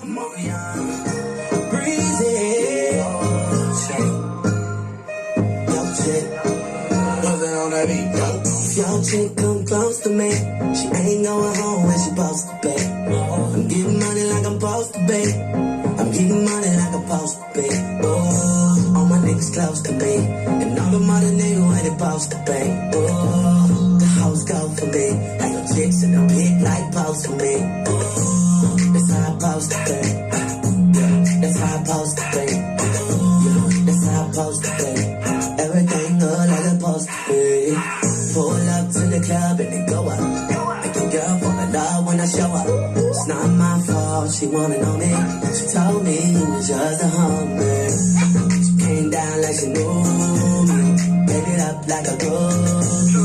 Omarion, breezy. Yo, chick, nothing on that beat, yo. If your chick come close to me, she ain't going home when she supposed to be. I'm getting money like I'm supposed to be. I'm getting money like I'm supposed to be. Oh, all my niggas close to me, and all the mother niggas where they supposed to be. Oh, the hoes go for me, like your chicks in the pit like supposed to be. Oh, that's how I'm supposed to be. Yeah, that's how I'm supposed to be. Yeah, that's how I'm supposed to be. Everything good like it's supposed to be. Pull up to the club and then go up. Make your girl fall in love when I show up. It's not my fault, she wanna know me. She told me you was just a homie. She came down like she knew me. Gave it up like a groove.